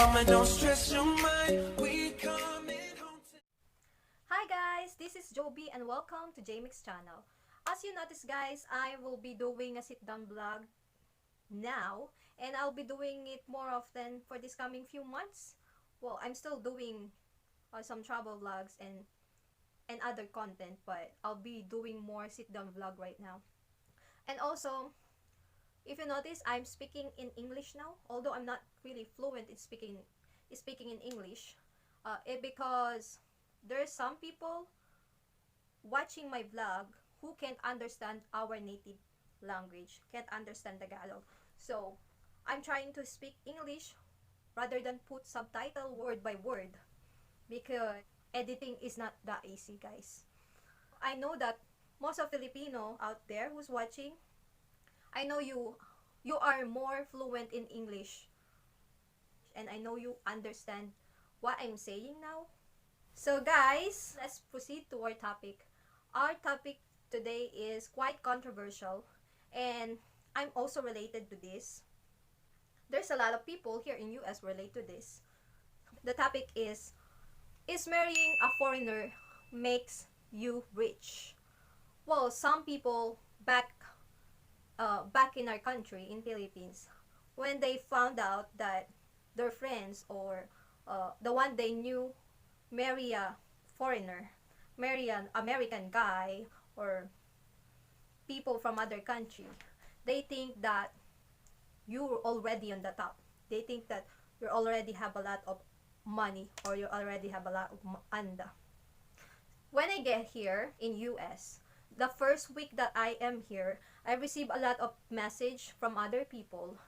mama, don't stress your mind. We coming home to... Hi guys, this is Joby and welcome to JMix channel. As you notice guys, I will be doing a sit-down vlog now, and I'll be doing it more often for this coming few months. Well, I'm still doing some travel vlogs and other content, but I'll be doing more sit-down vlog right now. And also, if you notice, I'm speaking in English now, although I'm not really fluent in speaking in English, because there's some people watching my vlog who can't understand our native language, can't understand Tagalog. So, I'm trying to speak English rather than put subtitle word by word, because editing is not that easy, guys. I know that most of Filipino out there who's watching, I know you are more fluent in English, and I know you understand what I'm saying now. So guys, let's proceed to our topic. Our topic today is quite controversial, and I'm also related to this. There's a lot of people here in US relate to this. The topic is marrying a foreigner makes you rich? Well, some people back in our country, in Philippines, when they found out that their friends or the one they knew marry a foreigner, marry an American guy or people from other country, they think that you're already on the top. They think that you already have a lot of money or you already have a lot of anda. When I get here in US, the first week that I am here, I receive a lot of message from other people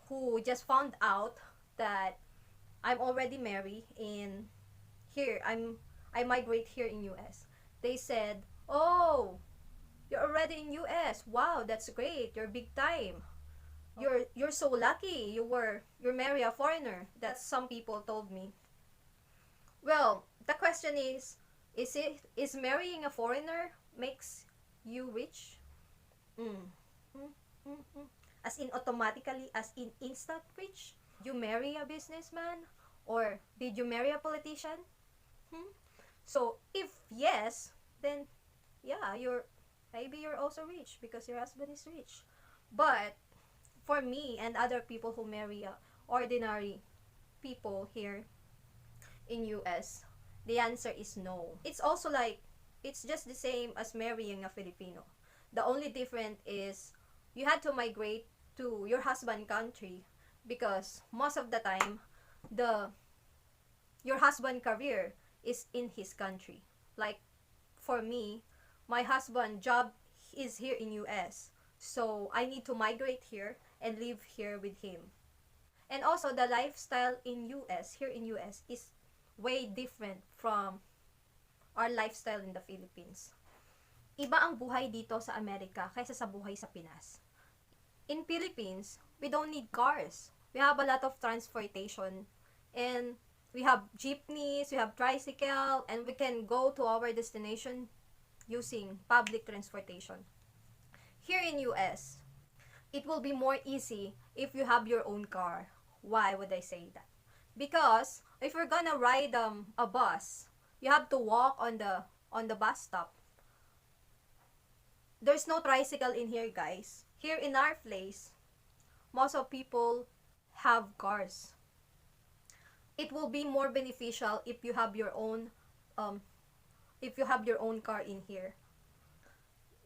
who just found out that I'm already married in here. I migrate here in US. They said, "Oh, you're already in US. Wow, that's great. You're big time. You're so lucky. You marry a foreigner." That's some people told me. Well, the question is marrying a foreigner makes you rich? Mm. As in automatically, as in instant rich? You marry a businessman? Or did you marry a politician? So if yes, then yeah, maybe you're also rich because your husband is rich. But for me and other people who marry ordinary people here in US, the answer is no. It's also like, it's just the same as marrying a Filipino. The only difference is you had to migrate to your husband country because most of the time your husband career is in his country. Like for me, my husband job is here in US. So I need to migrate here and live here with him. And also the lifestyle in US, here in US, is way different from our lifestyle in the Philippines. Iba ang buhay dito sa Amerika kaysa sa buhay sa Pinas. In Philippines, we don't need cars. We have a lot of transportation, and we have jeepneys, we have tricycle, and we can go to our destination using public transportation. Here in US, it will be more easy if you have your own car. Why would I say that? Because if you're gonna ride a bus, you have to walk on the bus stop. There's no tricycle in here, guys. Here in our place, most of people have cars. It will be more beneficial if you have your own car in here.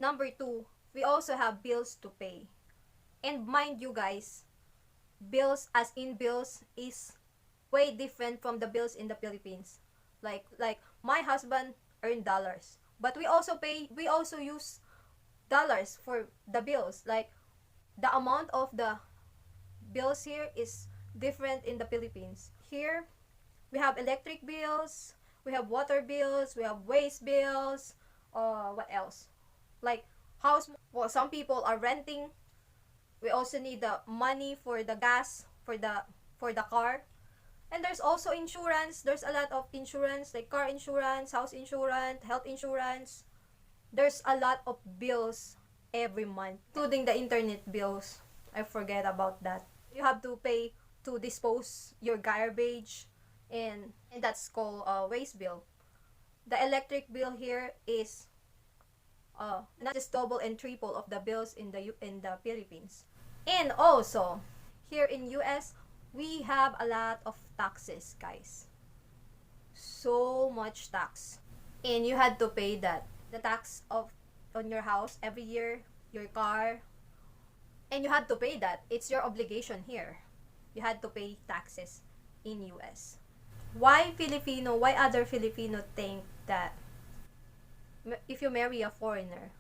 Number 2, we also have bills to pay. And mind you guys, bills as in bills is way different from the bills in the Philippines. Like my husband earn dollars, but we also use dollars for the bills. Like the amount of the bills here is different in the Philippines. Here we have electric bills, we have water bills, we have waste bills, what else? Like house, well, some people are renting. We also need the money for the gas for the car. And there's also insurance. There's a lot of insurance, like car insurance, house insurance, health insurance. There's a lot of bills every month, including the internet bills. I forget about that. You have to pay to dispose your garbage, and that's called waste bill. The electric bill here is not just double and triple of the bills in the Philippines. And also, here in US, we have a lot of taxes, guys. So much tax. And you had to pay that. The tax of on your house every year, your car, and you had to pay that. It's your obligation here. You had to pay taxes in US. Why other Filipino think that if you marry a foreigner,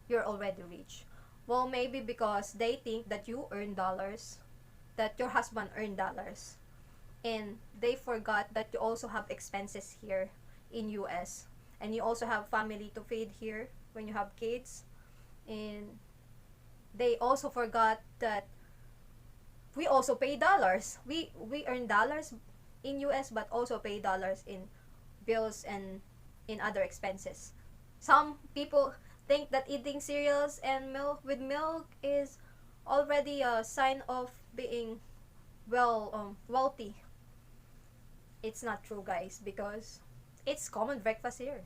you're already rich? Well, maybe because they think that you earn dollars, that your husband earned dollars, and they forgot that you also have expenses here in US, and you also have family to feed here when you have kids, and they also forgot that we also pay dollars. We earn dollars in US but also pay dollars in bills and in other expenses. Some people think that eating cereals and milk is already a sign of being wealthy. It's not true, guys, because it's common breakfast here.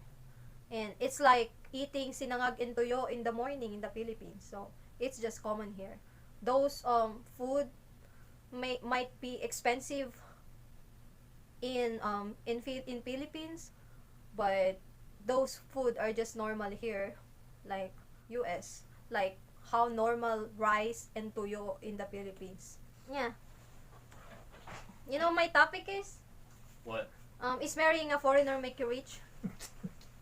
And it's like eating sinangag and tuyo in the morning in the Philippines. So, it's just common here. Those food might be expensive in Philippines, but those food are just normal here, like US, like how normal rice and tuyo in the Philippines. Yeah. You know my topic is? What? Is marrying a foreigner make you rich?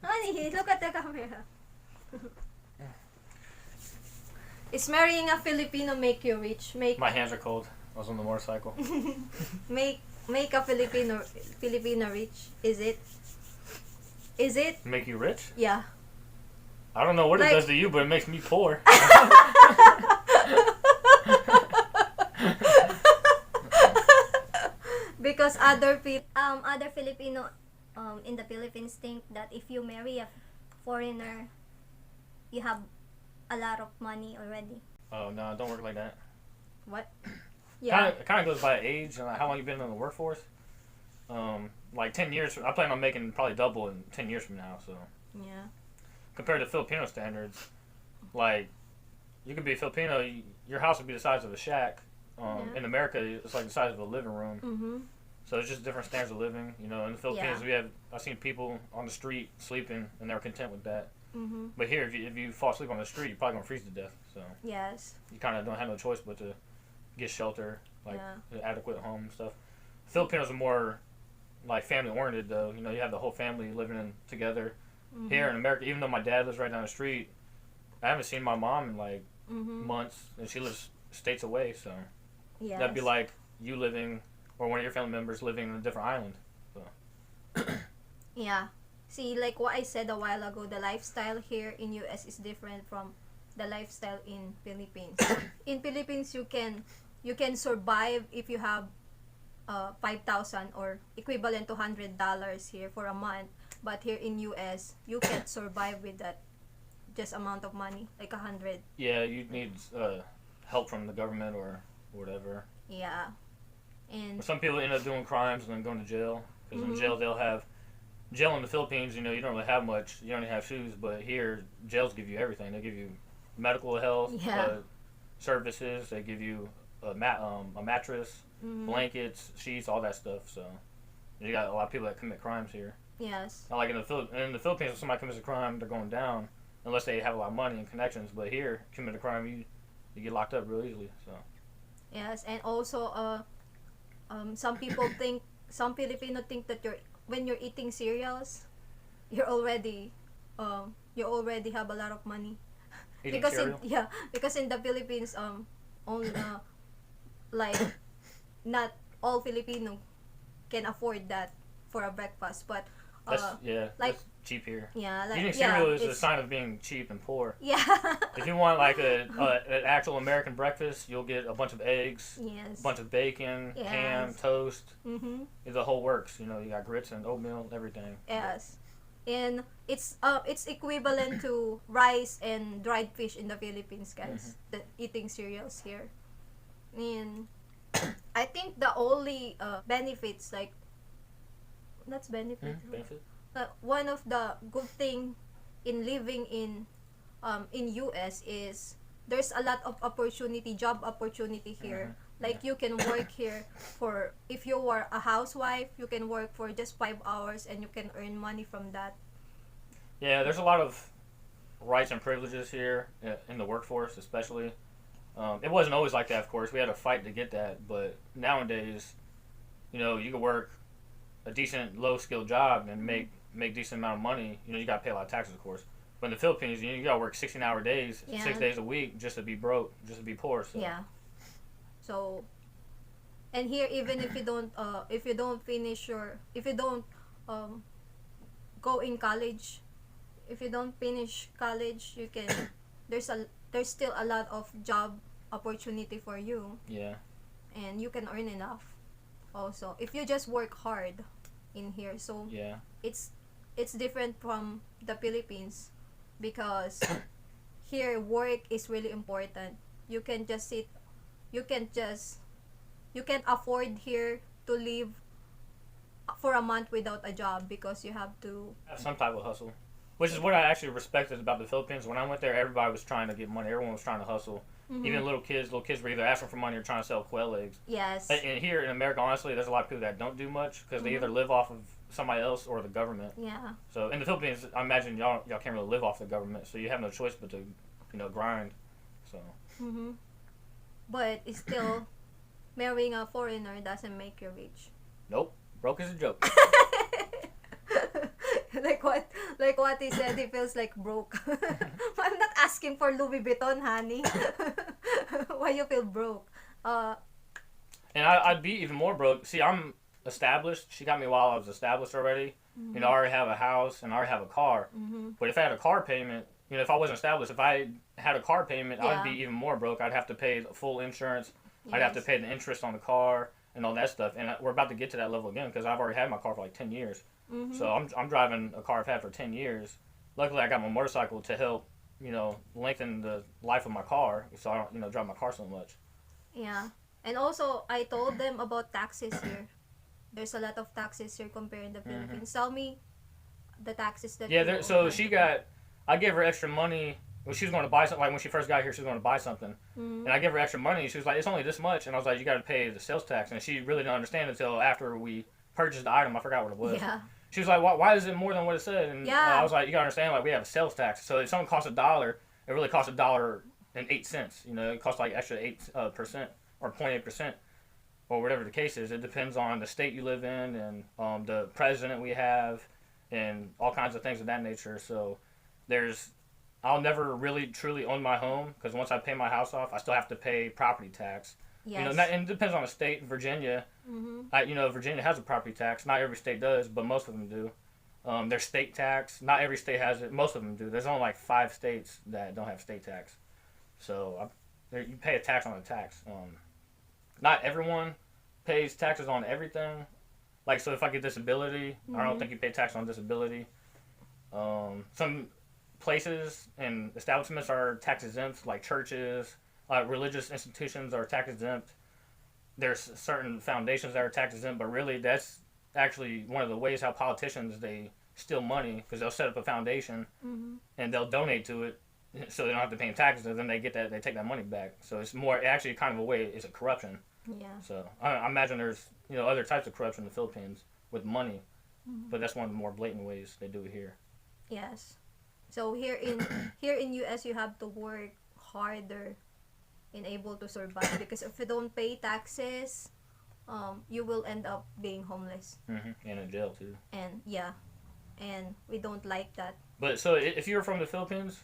Honey, look at the camera. Is marrying a Filipino make you rich? My hands are cold. I was on the motorcycle. Make a Filipino rich? Is it? Is it? Make you rich? Yeah. I don't know what Like- it does to you, but it makes me poor. Because other Filipino in the Philippines think that if you marry a foreigner, you have a lot of money already. Oh no, it don't work like that. what? Yeah. Kind of goes by age and how long you've been in the workforce. Like 10 years. I plan on making probably double in 10 years from now. So Yeah. compared to Filipino standards, like you could be Filipino, your house would be the size of a shack. Yeah. In America, it's like the size of a living room. Mhm. So it's just different standards of living. You know, in the Philippines, Yeah. I've seen people on the street sleeping, and they're content with that. Mhm. But here, if you fall asleep on the street, you're probably gonna freeze to death. So Yes. you kind of don't have no choice but to get shelter, like Yeah. an adequate home and stuff. Filipinos are more like family oriented, though. You know, you have the whole family living together. Mhm. Here in America, even though my dad lives right down the street, I haven't seen my mom in like Mhm. months, and she lives states away. So Yes. that'd be like you living, or one of your family members living on a different island. Yeah. See, like what I said a while ago, the lifestyle here in US is different from the lifestyle in Philippines. In Philippines, you can survive if you have 5,000 or equivalent to $100 here for a month. But here in US, you can't survive with that just amount of money, like 100. Yeah, you need help from the government or whatever. Yeah. And Some people end up doing crimes and then going to jail. Because in Mhm. jail, jail in the Philippines, you know, you don't really have much. You only have shoes. But here, jails give you everything. They give you medical health Yeah. services. They give you a mattress, Mhm. blankets, sheets, all that stuff. So you got a lot of people that commit crimes here. Yes. Not like in the Philippines, if somebody commits a crime, they're going down unless they have a lot of money and connections. But here, commit a crime, you get locked up real easily. So Yes, and also some Filipino think that when you're eating cereals, you already have a lot of money. eating because cereal. because in the Philippines only like not all Filipino can afford that for a breakfast, but That's cheap here. yeah, like Eating yeah, cereal is a it's- sign of being cheap and poor. yeah. If you want like an actual American breakfast, you'll get a bunch of eggs, Yes. a bunch of bacon, ham, Yes. toast. Mhm. The whole works. You know, you got grits and oatmeal, everything. Yes. And it's equivalent to rice and dried fish in the Philippines, guys. The eating cereals here. And I think the only benefits, like, that's benefit. Benefit? One of the good thing in living in US is there's a lot of opportunity, job opportunity here. Like you can work here for, if you are a housewife, you can work for just 5 hours and you can earn money from that. Yeah, there's a lot of rights and privileges here in the workforce, especially. It wasn't always like that, of course. We had to fight to get that, but nowadays, you know, you can work a decent low-skilled job and make decent amount of money. You know, you got to pay a lot of taxes, of course. But in the Philippines, you got to work 16-hour days, Yeah. 6 days a week, just to be broke, just to be poor. So. Yeah. So, and here, even if you don't finish your, if you don't go in college, if you don't finish college, you can there's still a lot of job opportunity for you, Yeah. and you can earn enough also if you just work hard in here. So Yeah. it's different from the Philippines, because here work is really important. You can just sit, you can't afford here to live for a month without a job, because you have to. Have some type of hustle. Which is what I actually respected about the Philippines. When I went there, everybody was trying to get money. Everyone was trying to hustle. Even little kids were either asking for money or trying to sell quail eggs. Yes. And here in America, honestly, there's a lot of people that don't do much because they either live off of somebody else or the government. Yeah. So in the Philippines, I imagine y'all can't really live off the government, so you have no choice but to, you know, grind. So. But it's still, marrying a foreigner doesn't make you rich. Nope. Broke is a joke. like what he said, he feels like broke. I'm not asking for Louis Vuitton, honey. Why you feel broke? And I'd be even more broke. See, I'm established. She got me while I was established already. You know, I already have a house and I already have a car. But if I had a car payment, you know, if I wasn't established, if I had a car payment, Yeah. I'd be even more broke. I'd have to pay the full insurance. I'd have to Yes. pay the interest on the car and all that stuff. And we're about to get to that level again because I've already had my car for like 10 years. So I'm driving a car I've had for 10 years. Luckily, I got my motorcycle to help, you know, lengthen the life of my car so I don't, you know, drive my car so much. Yeah. And also, I told them about taxes here. There's a lot of taxes here compared to the Philippines. Tell me the taxes that Yeah, you so owe. I gave her extra money. Well, she was going to buy something. Like when she first got here, she was going to buy something. And I gave her extra money. She was like, it's only this much. And I was like, you got to pay the sales tax. And she really didn't understand until after we purchased the item. I forgot what it was. Yeah. She was like, why is it more than what it said? And Yeah. I was like, you got to understand, like, we have a sales tax. So if something costs $1, it really costs $1.08. You know, it costs like extra 8% or 0.8%. Or whatever the case is. It depends on the state you live in and the president we have and all kinds of things of that nature. So I'll never really truly own my home because once I pay my house off, I still have to pay property tax. Yes. You know, and it depends on the state. Virginia, you know, Virginia has a property tax. Not every state does, but most of them do. There's state tax. Not every state has it. Most of them do. There's only like 5 states that don't have state tax. So you pay a tax on a tax. Not everyone pays taxes on everything. Like, so if I get disability, I don't think you pay tax on disability. Some places and establishments are tax exempt, like churches, religious institutions are tax exempt. There's certain foundations that are tax exempt, but really that's actually one of the ways how politicians, they steal money, because they'll set up a foundation and they'll donate to it so they don't have to pay taxes, and then they take that money back. So it's more actually kind of a way, it's a corruption. Yeah. So I imagine there's, you know, other types of corruption in the Philippines with money, but that's one of the more blatant ways they do it here. Yes. So here in US, you have to work harder and able to survive, because if you don't pay taxes, you will end up being homeless. And in jail too. And yeah, and we don't like that. But so if you're from the Philippines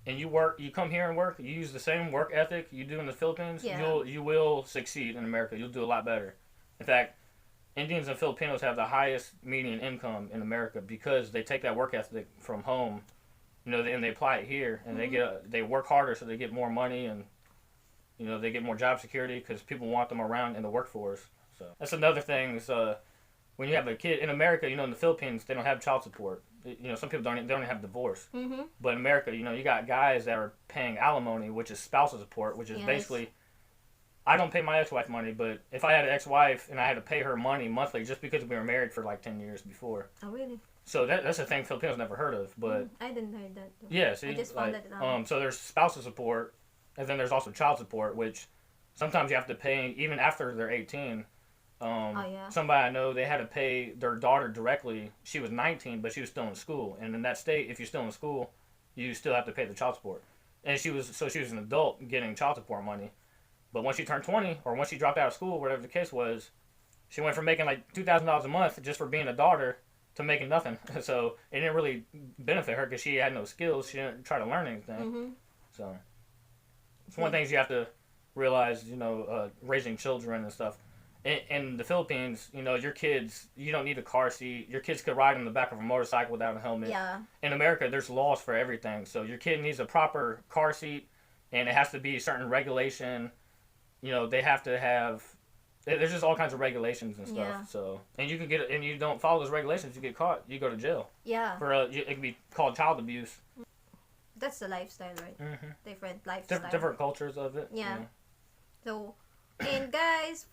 and you come here and work, you use the same work ethic you do in the Philippines, Yeah. you will succeed in America. You'll do a lot better. In fact, Indians and Filipinos have the highest median income in America because they take that work ethic from home, you know, and they apply it here, and they work harder, so they get more money, and you know, they get more job security because people want them around in the workforce. So that's another thing. Is when you have a kid in America, you know, in the Philippines, they don't have child support. You know, some people don't even have divorce. But in America, you know, you got guys that are paying alimony, which is spousal support, which is Yes. basically I don't pay my ex-wife money, but if I had an ex-wife and I had to pay her money monthly just because we were married for like 10 years before. Oh, really? So that's a thing Filipinos never heard of, but I didn't hear that. Too. yeah, see, I just found it out. so there's spousal support, and then there's also child support, which sometimes you have to pay even after they're 18. Yeah. Somebody I know, they had to pay their daughter directly. She was 19, but she was still in school, and in that state, if you're still in school, you still have to pay the child support. And she was an adult getting child support money, but once she turned 20 or once she dropped out of school, whatever the case was, she went from making like $2,000 a month just for being a daughter to making nothing. So it didn't really benefit her because she had no skills. She didn't try to learn anything. Mm-hmm. So it's one of the things you have to realize, raising children and stuff. In the Philippines, your kids, you don't need a car seat. Your kids could ride on the back of a motorcycle without a helmet. Yeah. In America, there's laws for everything. So your kid needs a proper car seat, and it has to be a certain regulation. They have to have. There's just all kinds of regulations and stuff. Yeah. So, and you can get, and you don't follow those regulations, you get caught. You go to jail. Yeah. It can be called child abuse. That's the lifestyle, right? Mm-hmm. Different lifestyle. Different cultures of it. Yeah. So, and guys,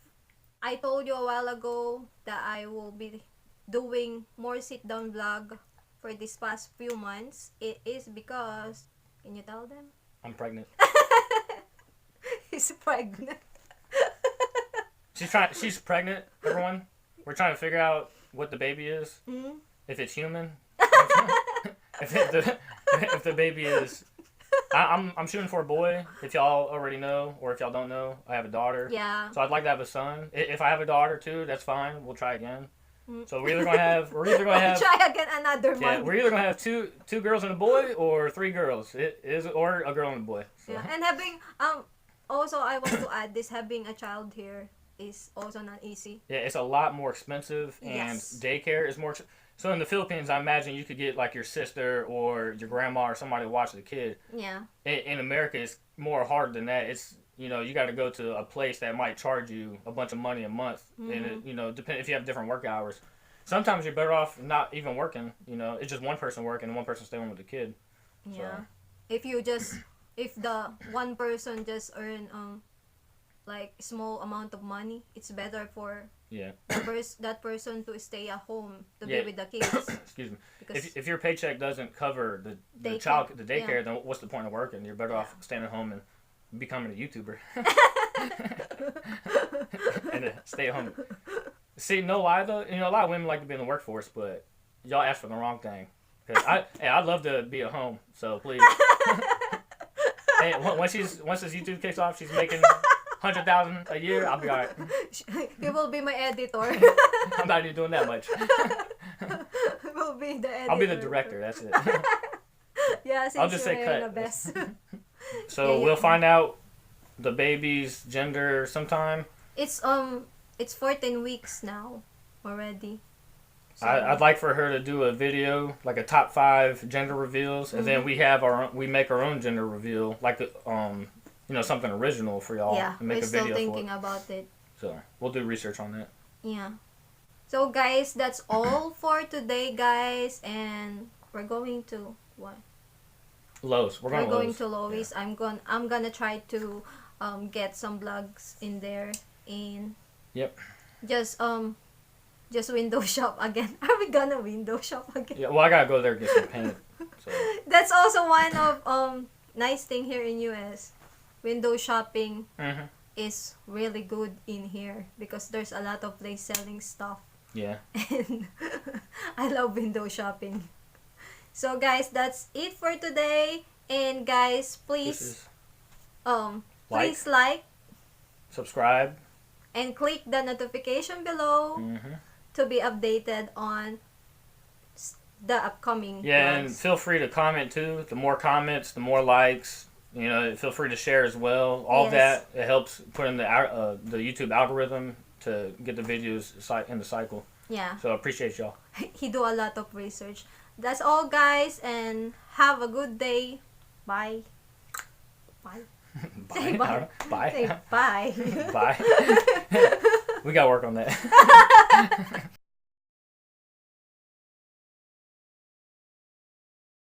I told you a while ago that I will be doing more sit-down vlog for this past few months. It is because, can you tell them? I'm pregnant. He's pregnant. She's pregnant, everyone. We're trying to figure out what the baby is. Mm-hmm. If it's human. if the baby is... I'm shooting for a boy, if y'all already know, or if y'all don't know, I have a daughter. Yeah. So I'd like to have a son. If I have a daughter too, that's fine. We'll try again. Mm. So we're either gonna have try again another month. we're either gonna have two girls and a boy, or 3 girls. Or a girl and a boy. So. Yeah. And having also I want to add this, having a child here is also not easy. Yeah, it's a lot more expensive, and daycare is more. So in the Philippines, I imagine you could get like your sister or your grandma or somebody to watch the kid. Yeah. In America, it's more hard than that. It's you got to go to a place that might charge you a bunch of money a month, and it, depend if you have different work hours. Sometimes you're better off not even working. It's just one person working and one person staying with the kid. Yeah. So. If the one person just earn like small amount of money, it's better for that person to stay at home to be with the kids. Excuse me. If your paycheck doesn't cover the daycare, then what's the point of working? You're better off staying at home and becoming a YouTuber and stay at home. See, no lie though, a lot of women like to be in the workforce, but y'all asked for the wrong thing. Cause I'd love to be at home, so please. Hey, once this YouTube kicks off, she's making 100,000 a year. I'll be alright. He will be my editor. I'm not even doing that much. Will be the editor. I'll be the director. That's it. Yeah, since I'll just say cut. The best. So we'll find out the baby's gender sometime. It's 14 weeks now already. So. I'd like for her to do a video, like a top 5 gender reveals, and then we make our own gender reveal, like something original for y'all. Yeah, and make we're a video still thinking for it. about it. So we'll do research on that. Yeah. So guys, that's all for today, guys, and we're going to what? Lowe's. We're going to Lowe's. Yeah. I'm gonna try to get some vlogs in there and just window shop again. Are we gonna window shop again? Yeah, well, I gotta go there and get some paint. So. That's also one of nice thing here in US. Window shopping is really good in here because there's a lot of place selling stuff. Yeah. And I love window shopping. So guys, that's it for today. And guys, please please like, subscribe, and click the notification below to be updated on the upcoming vlogs. And feel free to comment too. The more comments, the more likes. Feel free to share as well. All that, it helps put in the YouTube algorithm to get the videos in the cycle. Yeah. So I appreciate y'all. He do a lot of research. That's all, guys, and have a good day. Bye. Bye. Bye. Say bye. Bye. Say bye. Bye. We gotta work on that.